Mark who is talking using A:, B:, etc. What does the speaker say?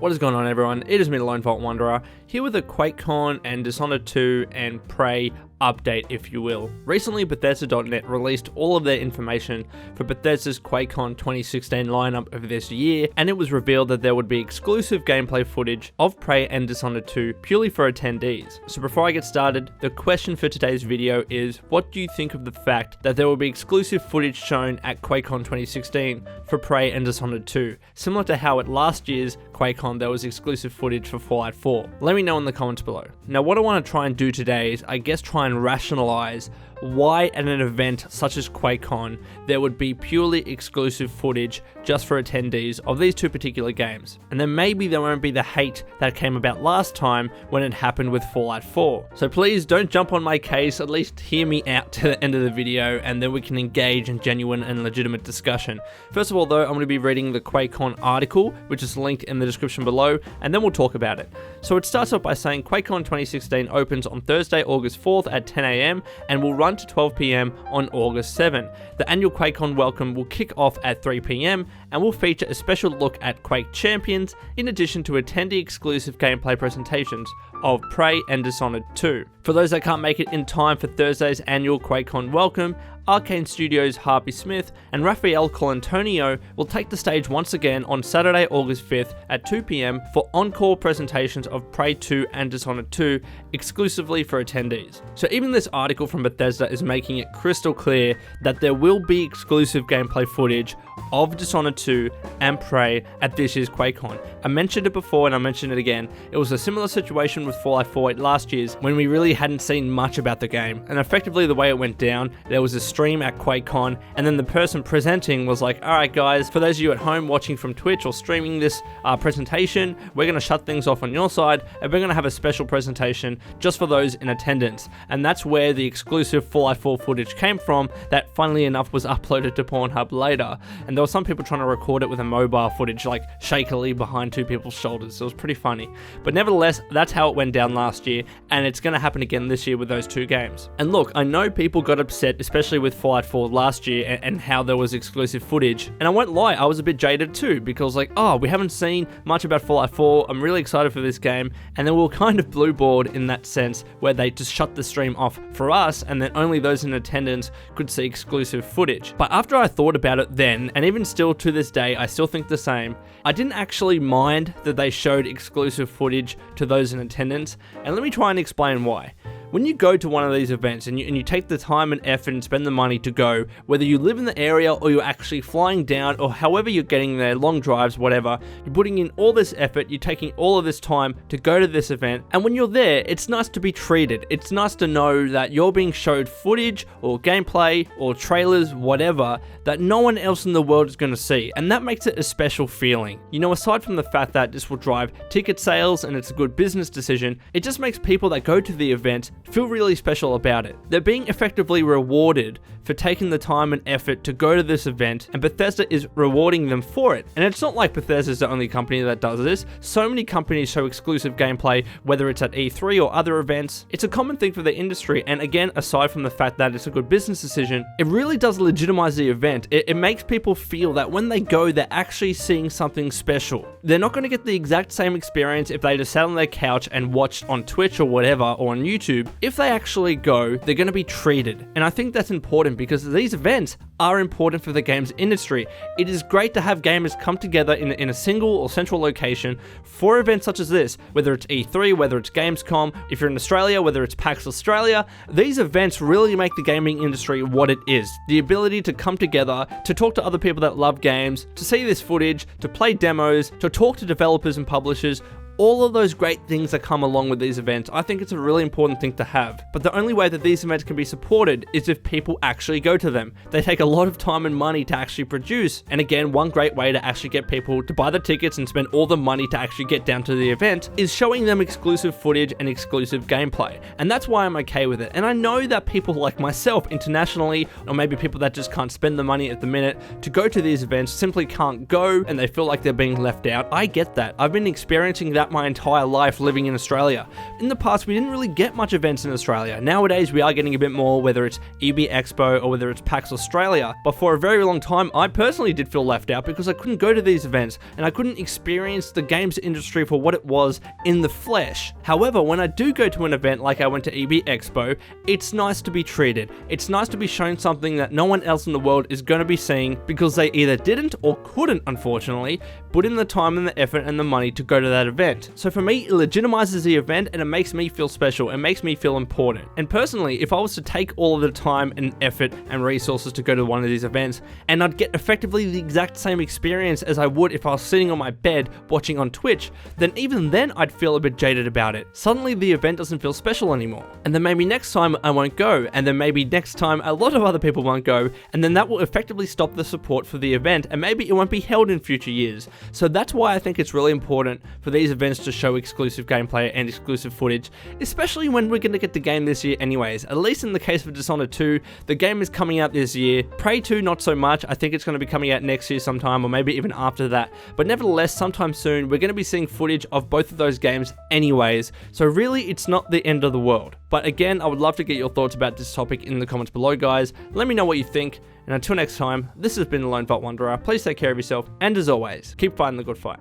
A: What is going on, everyone? It is me, the Lone Vault Wanderer, here with a QuakeCon and Dishonored 2 and Prey update, if you will. Recently, Bethesda.net released all of their information for Bethesda's QuakeCon 2016 lineup of this year, and it was revealed that there would be exclusive gameplay footage of Prey and Dishonored 2 purely for attendees. So before I get started, the question for today's video is, what do you think of the fact that there will be exclusive footage shown at QuakeCon 2016 for Prey and Dishonored 2, similar to how at last year's QuakeCon there was exclusive footage for Fallout 4? Let me know in the comments below. Now, what I want to try and do today is, I guess, try and rationalize why at an event such as QuakeCon there would be purely exclusive footage just for attendees of these two particular games. And then maybe there won't be the hate that came about last time when it happened with Fallout 4. So please don't jump on my case, at least hear me out to the end of the video, and then we can engage in genuine and legitimate discussion. First of all though, I'm going to be reading the QuakeCon article, which is linked in the description below, and then we'll talk about it. So it starts off by saying QuakeCon 2016 opens on Thursday, August 4th at 10 AM and will run to 12 PM on August 7. The annual QuakeCon welcome will kick off at 3 PM and will feature a special look at Quake champions, in addition to attendee exclusive gameplay presentations of Prey and Dishonored 2. For those that can't make it in time for Thursday's annual QuakeCon welcome, Arcane Studios' Harvey Smith and Rafael Colantonio will take the stage once again on Saturday, August 5th at 2 PM for encore presentations of Prey 2 and Dishonored 2 exclusively for attendees. So even this article from Bethesda is making it crystal clear that there will be exclusive gameplay footage of Dishonored 2 and Prey at this year's QuakeCon. I mentioned it before and I mentioned it again. It was a similar situation with Fallout 4 at last year's, when we really hadn't seen much about the game. And effectively the way it went down, there was a stream at QuakeCon, and then the person presenting was like, alright guys, for those of you at home watching from Twitch or streaming this presentation, we're going to shut things off on your side, and we're going to have a special presentation just for those in attendance. And that's where the exclusive Fallout 4 footage came from, that funnily enough was uploaded to Pornhub later. And there were some people trying to record it with a mobile footage, like shakily behind two people's shoulders. It was pretty funny. But nevertheless, that's how it went down last year, and it's going to happen again this year with those two games. And look, I know people got upset, especially with Fallout 4 last year and how there was exclusive footage. And I won't lie, I was a bit jaded too, because like, oh, we haven't seen much about Fallout 4, I'm really excited for this game. And then we were kind of blue board in that sense, where they just shut the stream off for us, and then only those in attendance could see exclusive footage. But after I thought about it then, and even still to this day, I still think the same, I didn't actually mind that they showed exclusive footage to those in attendance, and let me try and explain why. When you go to one of these events and you take the time and effort and spend the money to go, whether you live in the area or you're actually flying down or however you're getting there, long drives, whatever, you're putting in all this effort, you're taking all of this time to go to this event, and when you're there, it's nice to be treated. It's nice to know that you're being showed footage or gameplay or trailers, whatever, that no one else in the world is going to see, and that makes it a special feeling. You know, aside from the fact that this will drive ticket sales and it's a good business decision, it just makes people that go to the event feel really special about it. They're being effectively rewarded for taking the time and effort to go to this event, and Bethesda is rewarding them for it. And it's not like Bethesda's the only company that does this. So many companies show exclusive gameplay, whether it's at E3 or other events. It's a common thing for the industry, and again, aside from the fact that it's a good business decision, it really does legitimize the event. It makes people feel that when they go, they're actually seeing something special. They're not going to get the exact same experience if they just sat on their couch and watched on Twitch or whatever, or on YouTube. If they actually go, they're going to be treated. And I think that's important, because these events are important for the games industry. It is great to have gamers come together in a single or central location for events such as this, whether it's E3, whether it's Gamescom, if you're in Australia, whether it's PAX Australia. These events really make the gaming industry what it is. The ability to come together, to talk to other people that love games, to see this footage, to play demos, to talk to developers and publishers, all of those great things that come along with these events. I think it's a really important thing to have. But the only way that these events can be supported is if people actually go to them. They take a lot of time and money to actually produce. And again, one great way to actually get people to buy the tickets and spend all the money to actually get down to the event is showing them exclusive footage and exclusive gameplay. And that's why I'm okay with it. And I know that people like myself internationally, or maybe people that just can't spend the money at the minute to go to these events, simply can't go and they feel like they're being left out. I get that. I've been experiencing that throughout my entire life living in Australia. In the past, we didn't really get much events in Australia. Nowadays, we are getting a bit more, whether it's EB Expo or whether it's PAX Australia. But for a very long time, I personally did feel left out because I couldn't go to these events and I couldn't experience the games industry for what it was in the flesh. However, when I do go to an event like I went to EB Expo, it's nice to be treated. It's nice to be shown something that no one else in the world is going to be seeing because they either didn't or couldn't, unfortunately, put in the time and the effort and the money to go to that event. So for me, it legitimizes the event and it makes me feel special. It makes me feel important. And personally, if I was to take all of the time and effort and resources to go to one of these events, and I'd get effectively the exact same experience as I would if I was sitting on my bed watching on Twitch, then even then I'd feel a bit jaded about it. Suddenly the event doesn't feel special anymore. And then maybe next time I won't go, and then maybe next time a lot of other people won't go, and then that will effectively stop the support for the event, and maybe it won't be held in future years. So that's why I think it's really important for these events to show exclusive gameplay and exclusive footage, especially when we're going to get the game this year anyways. At least in the case of Dishonored 2, the game is coming out this year. Prey 2, not so much. I think it's going to be coming out next year sometime, or maybe even after that. But nevertheless, sometime soon, we're going to be seeing footage of both of those games anyways. So really, it's not the end of the world. But again, I would love to get your thoughts about this topic in the comments below, guys. Let me know what you think. And until next time, this has been the Lone Vault Wanderer. Please take care of yourself. And as always, keep fighting the good fight.